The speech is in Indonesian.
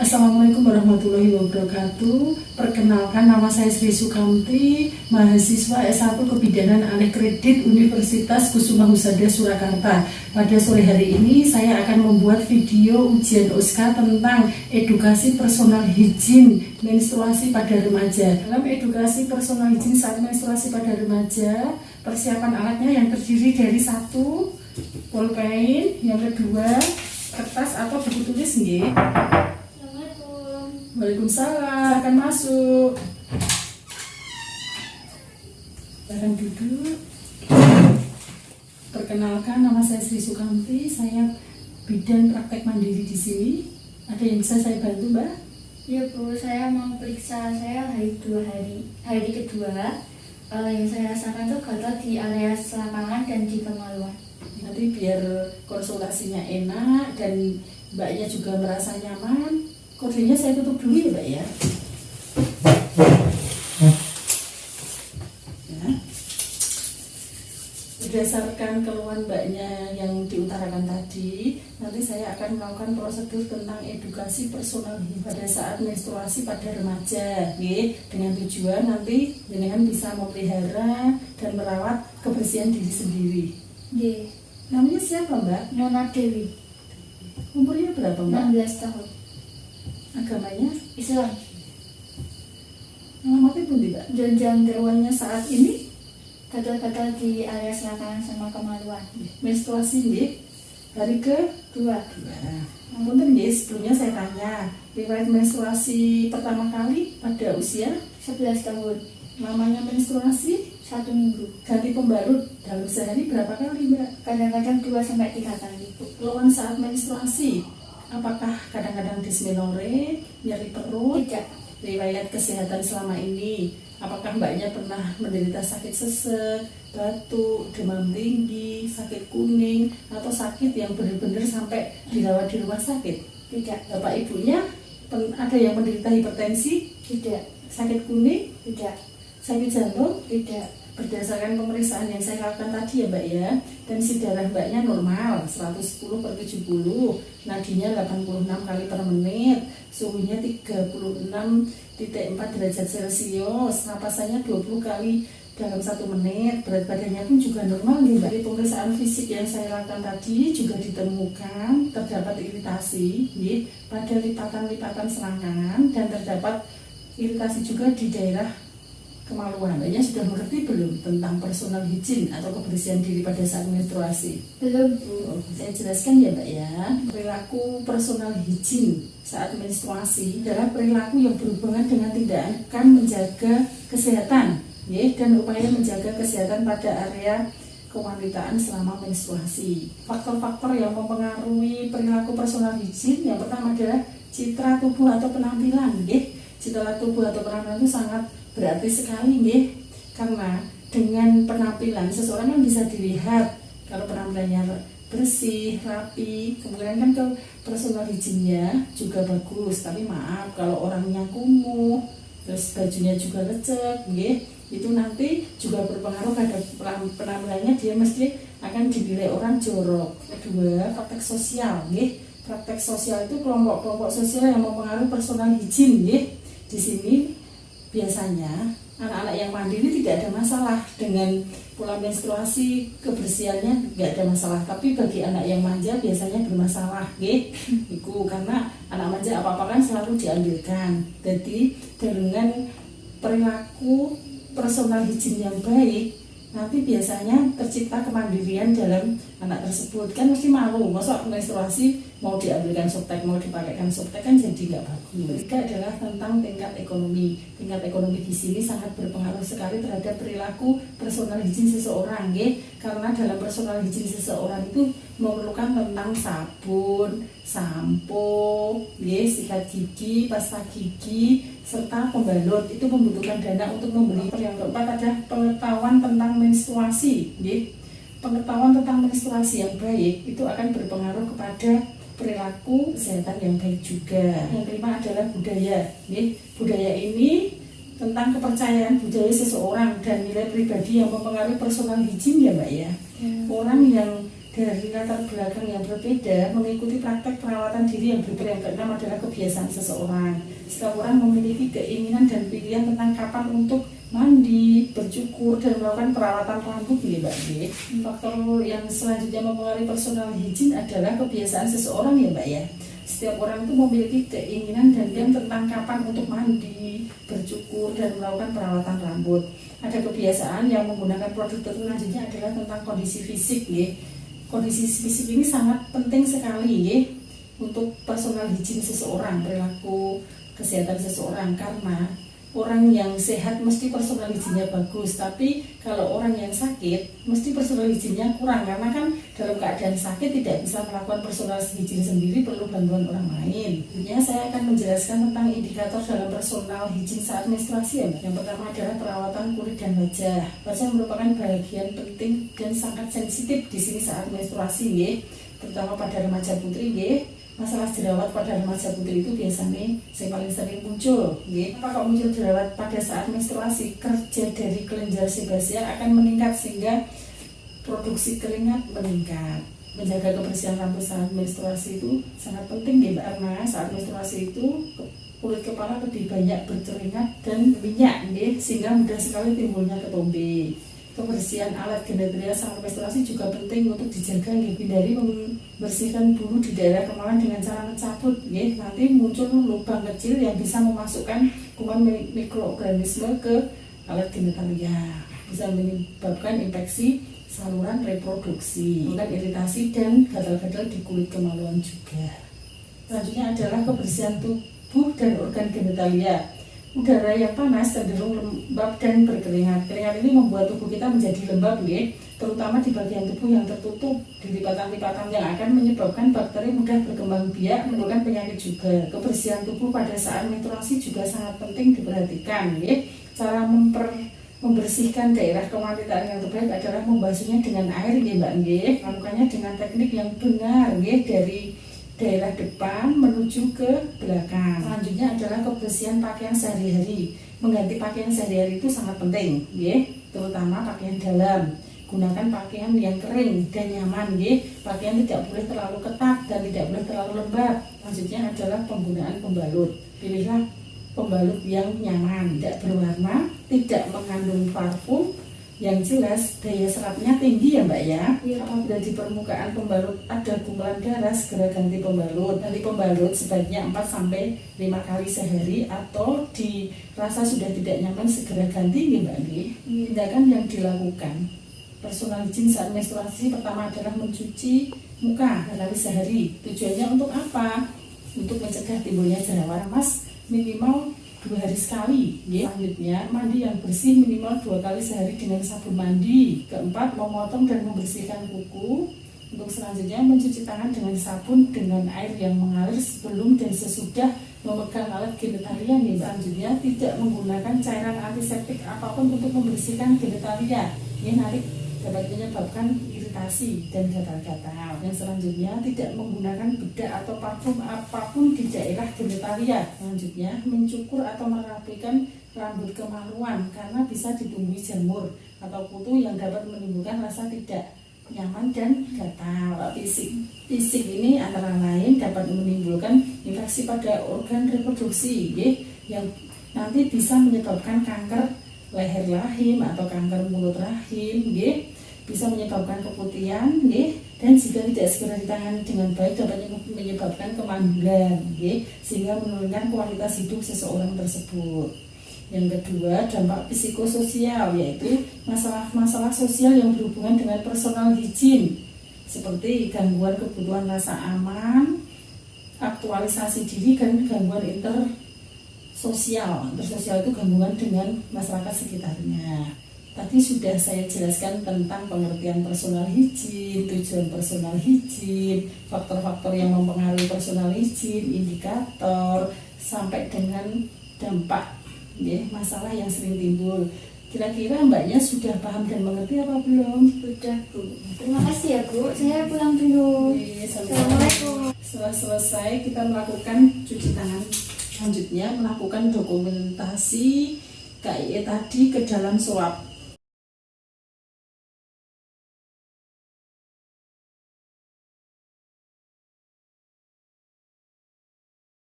Assalamualaikum warahmatullahi wabarakatuh. Perkenalkan, nama saya Sri Sukamti, mahasiswa S1 Kebidanan Alih Kredit Universitas Kusuma Husada Surakarta. Pada sore hari ini saya akan membuat video ujian USKA tentang edukasi personal hygiene menstruasi pada remaja. Dalam edukasi personal hygiene saat menstruasi pada remaja, persiapan alatnya yang terdiri dari satu, pulpen, yang kedua, kertas atau buku tulis nggih. Waalaikumsalam, akan masuk. Silahkan duduk. Perkenalkan, nama saya Sri Sukamti, saya bidan praktek mandiri di sini. Ada yang bisa saya bantu, Mbak? Ya Bu, saya mau periksa saya hari kedua. Yang saya rasakan tuh gatal di area selangkangan dan di kemaluan. Nanti biar konsultasinya enak dan Mbaknya juga merasa nyaman. Kodenya saya tutup dulu ya, Mbak ya. Berdasarkan keluhan Mbaknya yang diutarakan tadi, nanti saya akan melakukan prosedur tentang edukasi personal pada saat menstruasi pada remaja, dengan tujuan nanti jenengan bisa memelihara dan merawat kebersihan diri sendiri. Namanya siapa, Mbak? Nona Dewi. Umurnya berapa, Mbak? 16 tahun. Agamanya Islam. Alamatnya pun tidak. Dan Keluhannya saat ini gatal-gatal di area selangkangan sama kemaluan. menstruasi nggih. Hari kedua. Namun nggih, sebelumnya saya tanya, riwayat menstruasi pertama kali pada usia 11 tahun. lamanya menstruasi 1 minggu. ganti pembalut dalam sehari berapa kali, Mbak? Kadang-kadang 2-3 kali. Keluhan saat menstruasi, apakah kadang-kadang dismenore, nyeri perut? Tidak. Riwayat kesehatan selama ini, apakah Mbaknya pernah menderita sakit sesek, batuk, demam tinggi, sakit kuning, atau sakit yang benar-benar sampai dirawat di rumah sakit? Tidak. Bapak Ibunya ada yang menderita hipertensi? Tidak. Sakit kuning? Tidak. Sakit jantung? Tidak. Berdasarkan pemeriksaan yang saya lakukan tadi ya, Mbak ya, tensi darah Mbaknya normal 110/70, nadinya 86 kali per menit, suhunya 36,4 derajat Celcius, napasannya 20 kali dalam 1 menit, berat badannya pun juga normal nih, Mbak. Dari pemeriksaan fisik yang saya lakukan tadi juga ditemukan terdapat iritasi pada lipatan-lipatan selangkangan dan terdapat iritasi juga di daerah kemaluan. Mbaknya sudah mengerti belum tentang personal hygiene atau kebersihan diri pada saat menstruasi? Belum, Bu. Saya jelaskan ya, Mbak ya. Perilaku personal hygiene saat menstruasi adalah perilaku yang berhubungan dengan tindakan menjaga kesehatan, dan upaya menjaga kesehatan pada area kewanitaan selama menstruasi. Faktor-faktor yang mempengaruhi perilaku personal hygiene yang pertama adalah citra tubuh atau penampilan, Citra tubuh atau penampilan itu sangat berarti sekali, karena dengan penampilan seseorang kan bisa dilihat kalau penampilannya bersih, rapi, kemudian kan kalau personal hygiene-nya juga bagus. Tapi maaf, kalau orangnya kumuh, terus bajunya juga lecek, itu nanti juga berpengaruh pada penampilannya, dia mesti akan dinilai orang jorok. Kedua, praktek sosial, praktek sosial itu kelompok-kelompok sosial yang mempengaruhi personal hygiene, Di sini biasanya anak-anak yang mandiri tidak ada masalah dengan pola menstruasi, kebersihannya nggak ada masalah. Tapi bagi anak yang manja biasanya bermasalah, Iku karena anak manja apa-apa kan selalu diambilkan. Jadi dengan perilaku personal hygiene yang baik, nanti biasanya tercipta kemandirian dalam anak tersebut. Kan mesti malu, masa menstruasi mau diambilkan softtek, mau dipakaikan softtek, kan jadi nggak bagus. Ketiga adalah tentang tingkat ekonomi. Tingkat ekonomi di sini sangat berpengaruh sekali terhadap perilaku personal hygiene seseorang, karena dalam personal hygiene seseorang itu memerlukan tentang sabun, sampo, sikat gigi, pasta gigi, serta pembalut. Itu membutuhkan dana untuk membeli. Yang keempat adalah pengetahuan tentang menstruasi, Pengetahuan tentang menstruasi yang baik itu akan berpengaruh kepada perilaku kesehatan yang baik juga. Yang kelima adalah budaya, Budaya ini tentang kepercayaan budaya seseorang dan nilai pribadi yang mempengaruhi personal hygiene ya, Mbak ya. Orang yang dari latar belakang yang berbeda mengikuti praktek perawatan diri yang berbeda. Yang keenam adalah kebiasaan seseorang. Setiap orang memiliki keinginan dan pilihan tentang kapan untuk mandi, bercukur, dan melakukan perawatan rambut nih Mbak. Faktor yang selanjutnya mempengaruhi personal hygiene adalah kebiasaan seseorang ya Mbak ya. Setiap orang itu memiliki keinginan dan pilihan tentang kapan untuk mandi, bercukur, dan melakukan perawatan rambut. Ada kebiasaan yang menggunakan produk selanjutnya adalah tentang kondisi fisik ya. Kondisi fisik ini sangat penting sekali ya untuk personal hygiene seseorang, perilaku kesehatan seseorang, karena orang yang sehat mesti personal hygiene-nya bagus, tapi kalau orang yang sakit mesti personal hygiene-nya kurang, karena kan dalam keadaan sakit tidak bisa melakukan personal hygiene sendiri, perlu bantuan orang lain. Selanjutnya saya akan menjelaskan tentang indikator dalam personal hygiene saat menstruasi ya. Yang pertama adalah perawatan kulit dan wajah. Wajah merupakan bagian penting dan sangat sensitif di sini saat menstruasi ya, terutama pada remaja putri ya. Masalah jerawat pada remaja putri itu biasanya yang paling sering muncul. Apakah muncul jerawat pada saat menstruasi? Kerja dari kelenjar sebasea akan meningkat sehingga produksi keringat meningkat. Menjaga kebersihan rambut saat menstruasi itu sangat penting ya Mbak, karena saat menstruasi itu kulit kepala lebih banyak berkeringat dan minyak sehingga mudah sekali timbulnya ketombe. Kebersihan alat genitalia saat menstruasi juga penting untuk dijaga, hindari membersihkan bulu di daerah kemaluan dengan cara mencabut nanti muncul lubang kecil yang bisa memasukkan kuman mikroorganisme ke alat genitalia, bisa menyebabkan infeksi saluran reproduksi, iritasi dan gatal-gatal di kulit kemaluan juga. Selanjutnya adalah kebersihan tubuh dan organ genitalia. Udara yang panas cenderung lembab dan berkeringat. Keringat ini membuat tubuh kita menjadi lembab terutama di bagian tubuh yang tertutup di lipatan-lipatan yang akan menyebabkan bakteri mudah berkembang biak, menimbulkan penyakit juga. Kebersihan tubuh pada saat menstruasi juga sangat penting diperhatikan Cara membersihkan daerah kewanitaan yang terbaik adalah membasuhnya dengan air Mbak. Melakukannya dengan teknik yang benar dari daerah depan menuju ke belakang. Selanjutnya adalah kebersihan pakaian sehari-hari. Mengganti pakaian sehari-hari itu sangat penting, terutama pakaian dalam. Gunakan pakaian yang kering dan nyaman, Pakaian tidak boleh terlalu ketat dan tidak boleh terlalu lembab. Selanjutnya adalah penggunaan pembalut. Pilihlah pembalut yang nyaman, tidak berwarna, tidak mengandung parfum. Yang jelas daya serapnya tinggi ya Mbak ya. Apabila di permukaan pembalut ada gumpalan darah, segera ganti pembalut. Ganti pembalut sebaiknya 4-5 kali sehari, atau dirasa sudah tidak nyaman segera ganti ya Mbak. Tindakan yang dilakukan personal hygiene saat menstruasi pertama adalah mencuci muka 2 kali sehari. Tujuannya untuk apa? Untuk mencegah timbulnya jerawat. Mas minimal 2 hari sekali. Selanjutnya mandi yang bersih minimal 2 kali sehari dengan sabun mandi. Keempat, memotong dan membersihkan kuku. Untuk selanjutnya mencuci tangan dengan sabun dengan air yang mengalir sebelum dan sesudah memegang alat genitalia. Selanjutnya tidak menggunakan cairan antiseptik apapun untuk membersihkan genitalia. Nanti dapat menyebabkan iritasi dan gatal-gatal. Yang selanjutnya tidak menggunakan bedak atau parfum apapun di daerah genitalia. Selanjutnya mencukur atau merapikan rambut kemaluan karena bisa ditumbuhi jamur atau kutu yang dapat menimbulkan rasa tidak nyaman dan gatal. Fisik ini antara lain dapat menimbulkan infeksi pada organ reproduksi yang nanti bisa menyebabkan kanker leher rahim atau kanker mulut rahim, bisa menyebabkan keputihan, dan jika tidak segera ditangani dengan baik dapat menyebabkan kemandulan, sehingga menurunkan kualitas hidup seseorang tersebut. Yang kedua, dampak psikososial, yaitu masalah-masalah sosial yang berhubungan dengan personal hygiene, seperti gangguan kebutuhan rasa aman, aktualisasi diri, dan gangguan intersosial itu gangguan dengan masyarakat sekitarnya. Tadi sudah saya jelaskan tentang pengertian personal hygiene, tujuan personal hygiene, faktor-faktor yang mempengaruhi personal hygiene, indikator, sampai dengan dampak masalah yang sering timbul. Kira-kira Mbaknya sudah paham dan mengerti apa belum? Sudah Bu. Terima kasih ya Bu. Saya pulang dulu. Assalamualaikum. Setelah selesai kita melakukan cuci tangan. Selanjutnya melakukan dokumentasi KIE tadi ke dalam swab.